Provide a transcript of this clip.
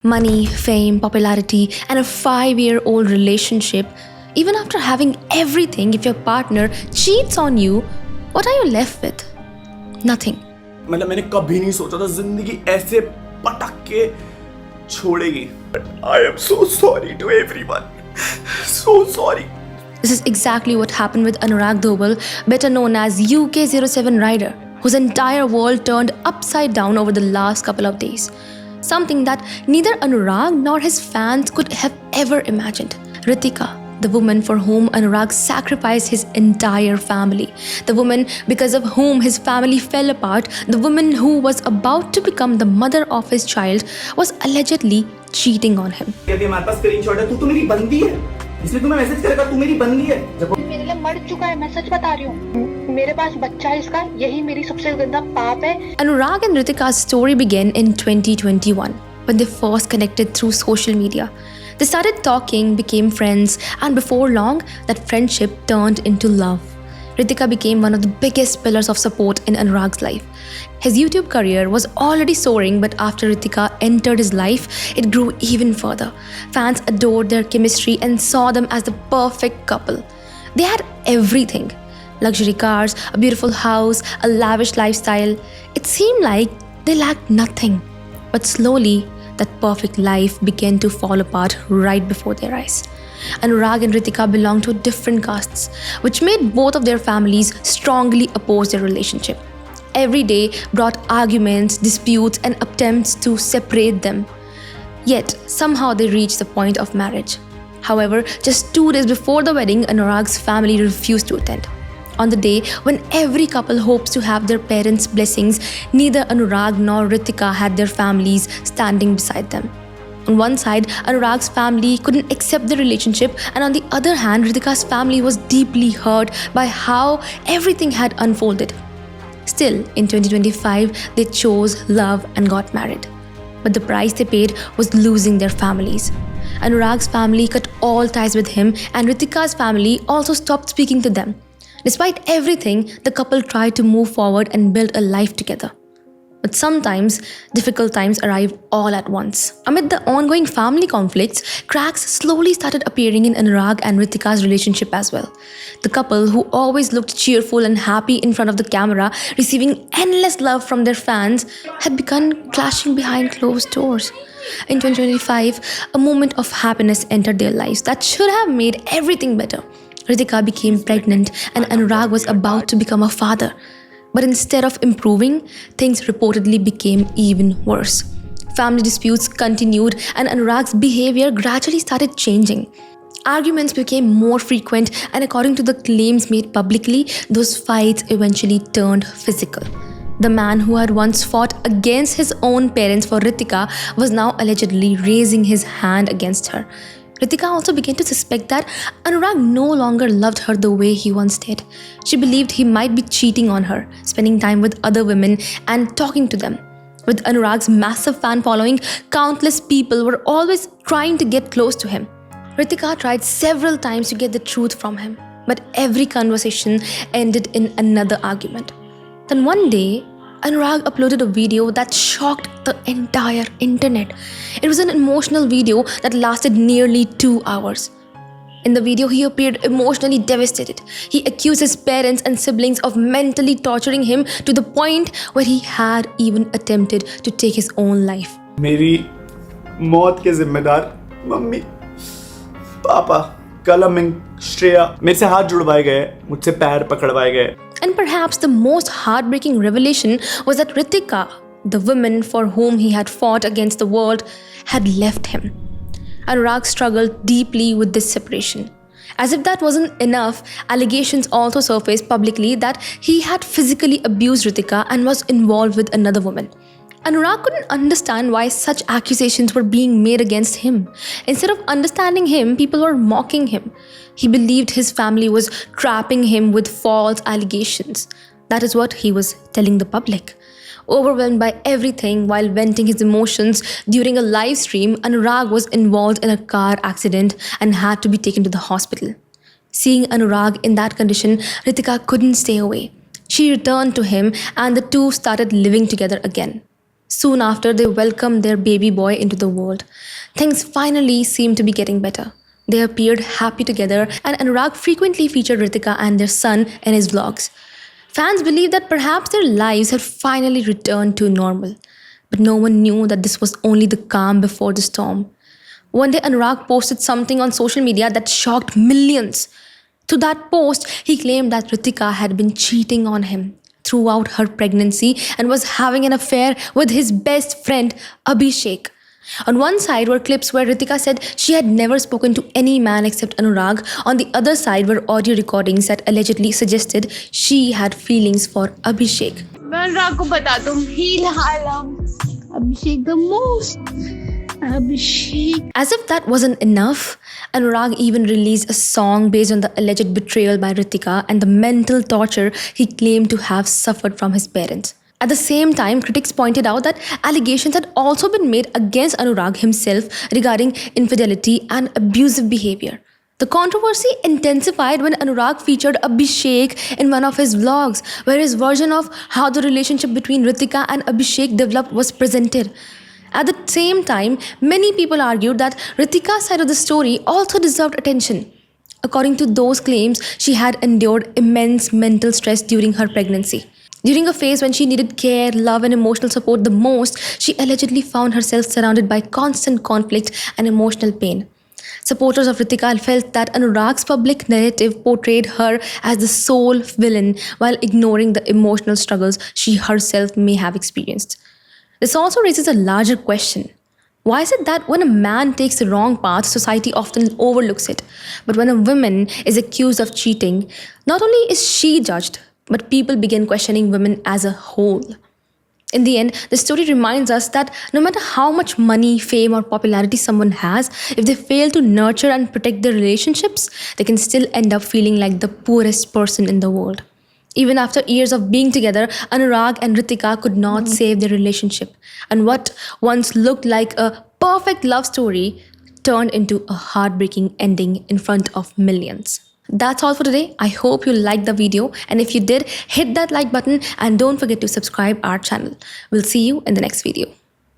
Money, fame, popularity, and a 5-year-old relationship. Even after having everything, if your partner cheats on you, what are you left with? Nothing. मतलब मैंने कभी नहीं सोचा था जिंदगी ऐसे पटक के छोड़ेगी. I am so sorry to everyone. So sorry. This is exactly what happened with Anurag Dobhal, better known as UK07 Rider, whose entire world turned upside down over the last couple of days. Something that neither Anurag nor his fans could have ever imagined. Ritika, the woman for whom Anurag sacrificed his entire family, the woman because of whom his family fell apart, the woman who was about to become the mother of his child, was allegedly cheating on him. हमारे पास screenshot है. तू तो मेरी बंदी है. इसलिए तुम्हें message करेगा तू मेरी बंदी है. मेरे लिए मर चुका है, मैं सच बता रही हूँ. मेरे पास बच्चा है इसका, यही मेरी सबसे गंदा पाप है. Anurag and Ritika's story began in 2021 when they first connected through social media. They started talking, became friends, and before long, that friendship turned into love. Ritika became one of the biggest pillars of support in Anurag's life. His YouTube career was already soaring, but after Ritika entered his life, it grew even further. Fans adored their chemistry and saw them as the perfect couple. They had everything: luxury cars, a beautiful house, a lavish lifestyle. It seemed like they lacked nothing. But slowly, that perfect life began to fall apart right before their eyes. Anurag and Ritika belonged to different castes, which made both of their families strongly oppose their relationship. Every day brought arguments, disputes, and attempts to separate them. Yet, somehow they reached the point of marriage. However, just 2 days before the wedding, Anurag's family refused to attend. On the day when every couple hopes to have their parents' blessings, neither Anurag nor Ritika had their families standing beside them. On one side, Anurag's family couldn't accept the relationship, and on the other hand, Ritika's family was deeply hurt by how everything had unfolded. Still, in 2025, they chose love and got married. But the price they paid was losing their families. Anurag's family cut all ties with him, and Ritika's family also stopped speaking to them. Despite everything, the couple tried to move forward and build a life together. But sometimes, difficult times arrive all at once. Amid the ongoing family conflicts, cracks slowly started appearing in Anurag and Ritika's relationship as well. The couple, who always looked cheerful and happy in front of the camera, receiving endless love from their fans, had begun clashing behind closed doors. In 2025, a moment of happiness entered their lives that should have made everything better. Ritika became pregnant and Anurag was about to become a father. But instead of improving, things reportedly became even worse. Family disputes continued and Anurag's behavior gradually started changing. Arguments became more frequent, and according to the claims made publicly, those fights eventually turned physical. The man who had once fought against his own parents for Ritika was now allegedly raising his hand against her. Ritika also began to suspect that Anurag no longer loved her the way he once did. She believed he might be cheating on her, spending time with other women and talking to them. With Anurag's massive fan following, countless people were always trying to get close to him. Ritika tried several times to get the truth from him, but every conversation ended in another argument. Then one day, Anurag uploaded a video that shocked the entire internet. It was an emotional video that lasted nearly 2 hours. In the video, he appeared emotionally devastated. He accused his parents and siblings of mentally torturing him to the point where he had even attempted to take his own life. मेरी मौत के जिम्मेदार mummy, पापा, कलमिंग, श्रेया मेरे से हाथ जुड़वाए गए, मुझसे पैर पकड़वाए गए. And perhaps the most heartbreaking revelation was that Ritika, the woman for whom he had fought against the world, had left him. Anurag struggled deeply with this separation. As if that wasn't enough, allegations also surfaced publicly that he had physically abused Ritika and was involved with another woman. Anurag couldn't understand why such accusations were being made against him. Instead of understanding him, people were mocking him. He believed his family was trapping him with false allegations. That is what he was telling the public. Overwhelmed by everything while venting his emotions during a live stream, Anurag was involved in a car accident and had to be taken to the hospital. Seeing Anurag in that condition, Ritika couldn't stay away. She returned to him and the two started living together again. Soon after, they welcomed their baby boy into the world. Things finally seemed to be getting better. They appeared happy together, and Anurag frequently featured Ritika and their son in his vlogs. Fans believed that perhaps their lives had finally returned to normal. But no one knew that this was only the calm before the storm. One day, Anurag posted something on social media that shocked millions. To that post, he claimed that Ritika had been cheating on him throughout her pregnancy and was having an affair with his best friend, Abhishek. On one side were clips where Ritika said she had never spoken to any man except Anurag. On the other side were audio recordings that allegedly suggested she had feelings for Abhishek. मैं अनुराग को बता दूं हील हालम Abhishek the most Abhishek. As if that wasn't enough, Anurag even released a song based on the alleged betrayal by Ritika and the mental torture he claimed to have suffered from his parents. At the same time, critics pointed out that allegations had also been made against Anurag himself regarding infidelity and abusive behavior. The controversy intensified when Anurag featured Abhishek in one of his vlogs, where his version of how the relationship between Ritika and Abhishek developed was presented. At the same time, many people argued that Ritika's side of the story also deserved attention. According to those claims, she had endured immense mental stress during her pregnancy. During a phase when she needed care, love, and emotional support the most, she allegedly found herself surrounded by constant conflict and emotional pain. Supporters of Ritika felt that Anurag's public narrative portrayed her as the sole villain while ignoring the emotional struggles she herself may have experienced. This also raises a larger question. Why is it that when a man takes the wrong path, society often overlooks it? But when a woman is accused of cheating, not only is she judged, but people begin questioning women as a whole. In the end, the story reminds us that no matter how much money, fame, or popularity someone has, if they fail to nurture and protect their relationships, they can still end up feeling like the poorest person in the world. Even after years of being together, Anurag and Ritika could not save their relationship. And what once looked like a perfect love story turned into a heartbreaking ending in front of millions. That's all for today. I hope you liked the video, and if you did, hit that like button and don't forget to subscribe our channel. We'll see you in the next video.